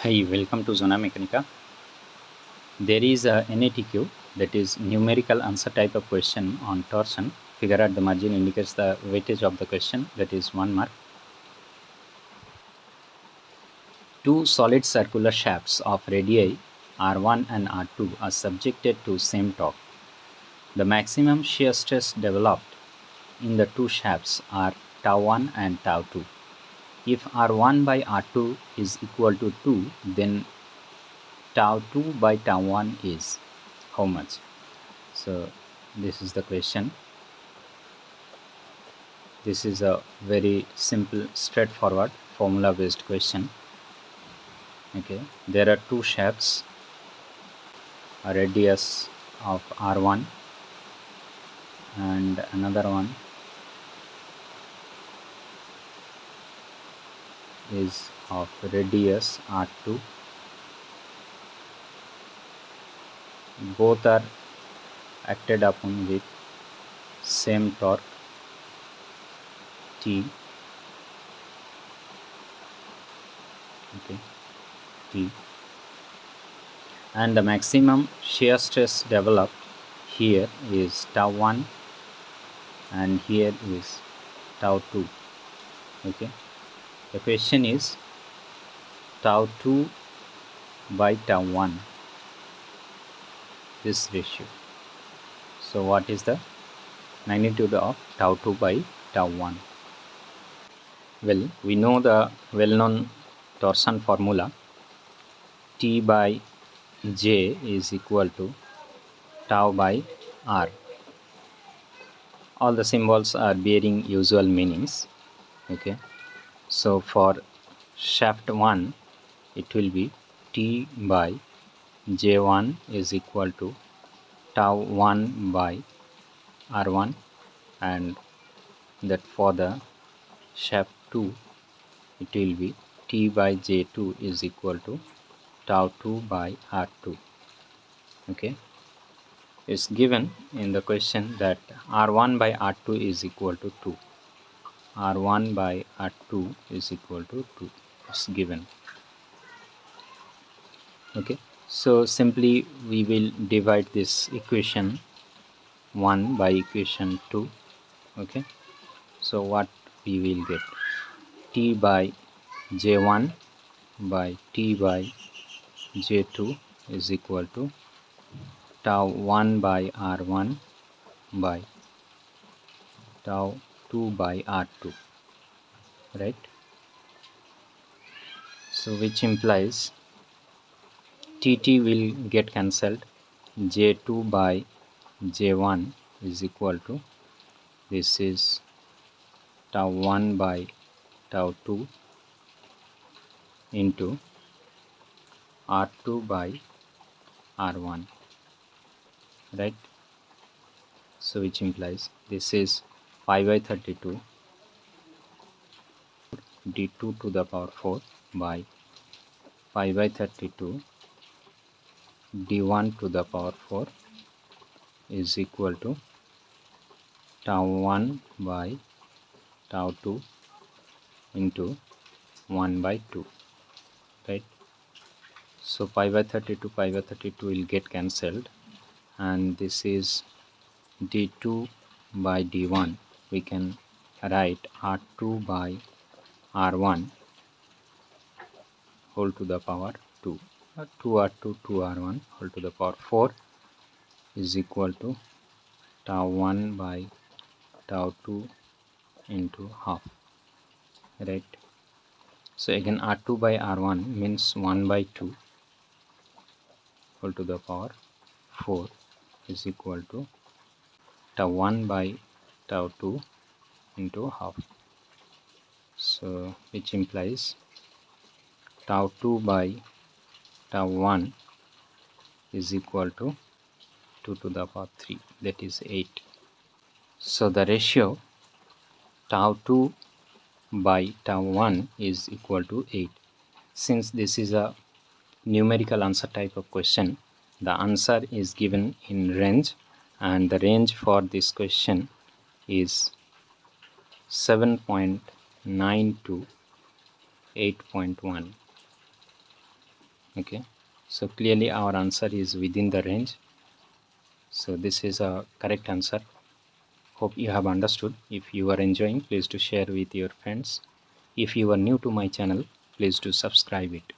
Hi, welcome to Zona Mechanica. There is a NATQ, that is numerical answer type of question on torsion. Figure at the margin indicates the weightage of the question, that is 1 mark. Two solid circular shafts of radii R1 and R2 are subjected to same torque. The maximum shear stress developed in the two shafts are tau 1 and tau 2. If R1 by R2 is equal to 2, then tau 2 by tau 1 is how much? So this is the question. This is a very simple, straightforward, formula based question. Okay, there are two shafts, a radius of R1 and another one is of radius R2. Both are acted upon with same torque T. Okay, T, and the maximum shear stress developed here is tau 1 and here is tau 2. Okay, the question is tau 2 by tau 1, this ratio. So what is the magnitude of tau 2 by tau 1? Well, we know the well-known torsion formula. T by J is equal to tau by R. All the symbols are bearing usual meanings. Okay, so for shaft 1 it will be T by J1 is equal to tau 1 by R1, and that for the shaft 2 it will be T by J2 is equal to tau 2 by R2. Okay, it's given in the question that R1 by R2 is equal to 2. R1 by R2 is equal to 2. It's given. Okay, so simply we will divide this equation 1 by equation 2. Okay, so what we will get? T by J1 by T by J2 is equal to tau 1 by R1 by tau 2 by R2, right? So which implies TT will get cancelled. J2 by J1 is equal to, this is tau 1 by tau 2 into R2 by R1, right? So which implies this is pi by 32 d2 to the power 4 by pi by 32 d1 to the power 4 is equal to tau 1 by tau 2 into 1 by 2, right? So pi by 32 will get cancelled, and this is d2 by d1. We can write r2 by r1 whole to the power 2. 2r2 2r1 whole to the power 4 is equal to tau 1 by tau 2 into half, right? So again r2 by r1 means 1 by 2 whole to the power 4 is equal to tau 1 by tau 2 into half. So which implies tau 2 by tau 1 is equal to 2 to the power 3, that is 8. So the ratio tau 2 by tau 1 is equal to 8. Since this is a numerical answer type of question, the answer is given in range, and the range for this question is 7.9 to 8.1. Okay, so clearly our answer is within the range. So this is a correct answer. Hope you have understood. If you are enjoying, please do share with your friends. If you are new to my channel, please do subscribe it.